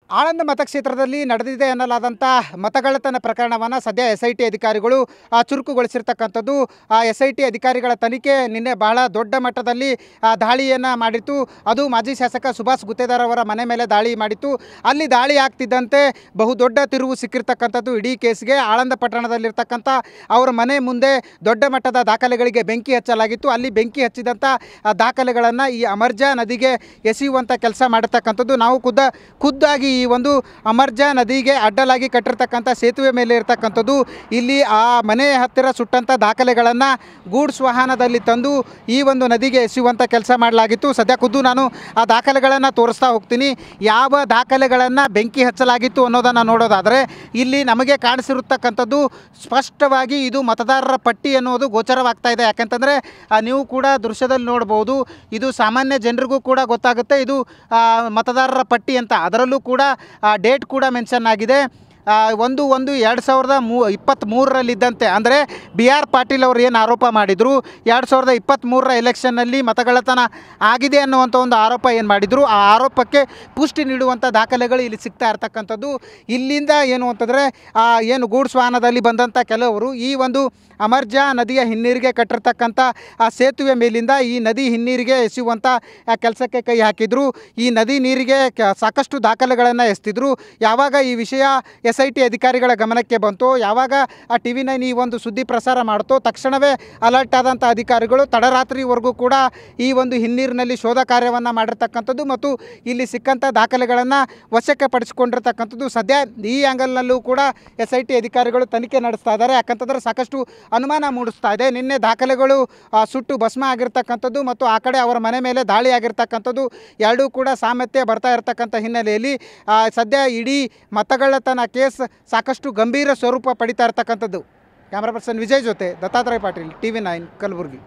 ಆಳಂದ ಮತಕ್ಷೇತ್ರದಲ್ಲಿ ನಡೆದಿದೆ ಎನ್ನಲಾದಂಥ ಮತಗಳ್ಳತನ ಪ್ರಕರಣವನ್ನು ಸದ್ಯ SIT ಅಧಿಕಾರಿಗಳು ಚುರುಕುಗೊಳಿಸಿರ್ತಕ್ಕಂಥದ್ದು. SIT ಅಧಿಕಾರಿಗಳ ತನಿಖೆ ನಿನ್ನೆ ಬಹಳ ದೊಡ್ಡ ಮಟ್ಟದಲ್ಲಿ ದಾಳಿಯನ್ನು ಮಾಡಿತ್ತು. ಅದು ಮಾಜಿ ಶಾಸಕ ಸುಭಾಷ್ ಗುತ್ತೇದಾರ್ ಅವರ ಮನೆ ಮೇಲೆ ದಾಳಿ ಮಾಡಿತ್ತು. ಅಲ್ಲಿ ದಾಳಿ ಆಗ್ತಿದ್ದಂತೆ ಬಹುದೊಡ್ಡ ತಿರುವು ಸಿಕ್ಕಿರ್ತಕ್ಕಂಥದ್ದು ಇಡೀ ಕೇಸ್ಗೆ. ಆಳಂದ ಪಟ್ಟಣದಲ್ಲಿರ್ತಕ್ಕಂಥ ಅವರ ಮನೆ ಮುಂದೆ ದೊಡ್ಡ ಮಟ್ಟದ ದಾಖಲೆಗಳಿಗೆ ಬೆಂಕಿ ಹಚ್ಚಲಾಗಿತ್ತು. ಅಲ್ಲಿ ಬೆಂಕಿ ಹಚ್ಚಿದಂಥ ದಾಖಲೆಗಳನ್ನು ಈ ಅಮರ್ಜಾ ನದಿಗೆ ಎಸೆಯುವಂಥ ಕೆಲಸ ಮಾಡಿರ್ತಕ್ಕಂಥದ್ದು. ನಾವು ಖುದ್ದಾಗಿ ಈ ಒಂದು ಅಮರ್ಜಾ ನದಿಗೆ ಅಡ್ಡಲಾಗಿ ಕಟ್ಟಿರ್ತಕ್ಕಂಥ ಸೇತುವೆ ಮೇಲೆ ಇರ್ತಕ್ಕಂಥದ್ದು. ಇಲ್ಲಿ ಆ ಮನೆ ಹತ್ತಿರ ಸುಟ್ಟಂಥ ದಾಖಲೆಗಳನ್ನು ಗೂಡ್ಸ್ ವಾಹನದಲ್ಲಿ ತಂದು ಈ ಒಂದು ನದಿಗೆ ಎಸೆಯುವಂಥ ಕೆಲಸ ಮಾಡಲಾಗಿತ್ತು. ಸದ್ಯ ಖುದ್ದು ನಾನು ಆ ದಾಖಲೆಗಳನ್ನು ತೋರಿಸ್ತಾ ಹೋಗ್ತೀನಿ. ಯಾವ ದಾಖಲೆಗಳನ್ನು ಬೆಂಕಿ ಹಚ್ಚಲಾಗಿತ್ತು ಅನ್ನೋದನ್ನು ನೋಡೋದಾದರೆ ಇಲ್ಲಿ ನಮಗೆ ಕಾಣಿಸಿರತಕ್ಕಂಥದ್ದು ಸ್ಪಷ್ಟವಾಗಿ ಇದು ಮತದಾರರ ಪಟ್ಟಿ ಅನ್ನೋದು ಗೋಚರವಾಗ್ತಾ ಇದೆ. ಯಾಕಂತಂದರೆ ನೀವು ಕೂಡ ದೃಶ್ಯದಲ್ಲಿ ನೋಡ್ಬೋದು, ಇದು ಸಾಮಾನ್ಯ ಜನರಿಗೂ ಕೂಡ ಗೊತ್ತಾಗುತ್ತೆ ಇದು ಮತದಾರರ ಪಟ್ಟಿ ಅಂತ. ಅದರಲ್ಲೂ ಕೂಡ ಡೇಟ್ ಕೂಡ ಮೆನ್ಷನ್ ಆಗಿದೆ. 1/1/2023 ಅಂದರೆ BR ಪಾಟೀಲ್ ಅವರು ಏನು ಆರೋಪ ಮಾಡಿದರು 2023 ಎಲೆಕ್ಷನ್ನಲ್ಲಿ ಮತಗಳ್ಳತನ ಆಗಿದೆ ಅನ್ನುವಂಥ ಒಂದು ಆರೋಪ ಏನು ಮಾಡಿದರು, ಆ ಆರೋಪಕ್ಕೆ ಪುಷ್ಟಿ ನೀಡುವಂಥ ದಾಖಲೆಗಳು ಇಲ್ಲಿ ಸಿಗ್ತಾ ಇರ್ತಕ್ಕಂಥದ್ದು. ಇಲ್ಲಿಂದ ಏನು ಅಂತಂದರೆ ಏನು ಗೂಡ್ಸ್ ವಾಹನದಲ್ಲಿ ಬಂದಂಥ ಕೆಲವರು ಈ ಒಂದು ಅಮರ್ಜಾ ನದಿಯ ಹಿನ್ನೀರಿಗೆ ಕಟ್ಟಿರ್ತಕ್ಕಂಥ ಆ ಸೇತುವೆ ಮೇಲಿಂದ ಈ ನದಿ ಹಿನ್ನೀರಿಗೆ ಎಸೆಯುವಂಥ ಕೆಲಸಕ್ಕೆ ಕೈ ಹಾಕಿದರು. ಈ ನದಿ ನೀರಿಗೆ ಸಾಕಷ್ಟು ದಾಖಲೆಗಳನ್ನು ಎಸೆದಿದ್ರು. ಯಾವಾಗ ಈ ವಿಷಯ SIT ಅಧಿಕಾರಿಗಳ ಗಮನಕ್ಕೆ ಬಂತು, ಯಾವಾಗ TV9 ಈ ಒಂದು ಸುದ್ದಿ ಪ್ರಸಾರ ಮಾಡ್ತೋ, ತಕ್ಷಣವೇ ಅಲರ್ಟ್ ಆದಂಥ ಅಧಿಕಾರಿಗಳು ತಡರಾತ್ರಿವರೆಗೂ ಕೂಡ ಈ ಒಂದು ಹಿನ್ನೀರಿನಲ್ಲಿ ಶೋಧ ಕಾರ್ಯವನ್ನು ಮಾಡಿರ್ತಕ್ಕಂಥದ್ದು ಮತ್ತು ಇಲ್ಲಿ ಸಿಕ್ಕಂಥ ದಾಖಲೆಗಳನ್ನು ವಶಕ್ಕೆ ಪಡಿಸಿಕೊಂಡಿರ್ತಕ್ಕಂಥದ್ದು. ಸದ್ಯ ಈ ಆ್ಯಂಗಲ್ನಲ್ಲೂ ಕೂಡ SIT ಅಧಿಕಾರಿಗಳು ತನಿಖೆ ನಡೆಸ್ತಾ ಇದ್ದಾರೆ. ಯಾಕಂತಂದರೆ ಸಾಕಷ್ಟು ಅನುಮಾನ ಮೂಡಿಸ್ತಾ ಇದೆ. ನಿನ್ನೆ ದಾಖಲೆಗಳು ಸುಟ್ಟು ಭಸ್ಮ ಆಗಿರ್ತಕ್ಕಂಥದ್ದು ಮತ್ತು ಆ ಕಡೆ ಅವರ ಮನೆ ಮೇಲೆ ದಾಳಿ ಆಗಿರ್ತಕ್ಕಂಥದ್ದು ಎರಡೂ ಕೂಡ ಸಾಮ್ಯತೆ ಬರ್ತಾ ಇರತಕ್ಕಂಥ ಹಿನ್ನೆಲೆಯಲ್ಲಿ ಸದ್ಯ ಇಡೀ ಮತಗಳ್ಳತನ ಕೇಸ್ ಸಾಕಷ್ಟು ಗಂಭೀರ ಸ್ವರೂಪ ಪಡಿತಾ ಇರತಕ್ಕಂಥದ್ದು. ಕ್ಯಾಮ್ರಾ ಪರ್ಸನ್ ವಿಜಯ್ ಜೊತೆ ದತ್ತಾತ್ರೇಯ ಪಾಟೀಲ್, TV9 ಕಲಬುರಗಿ.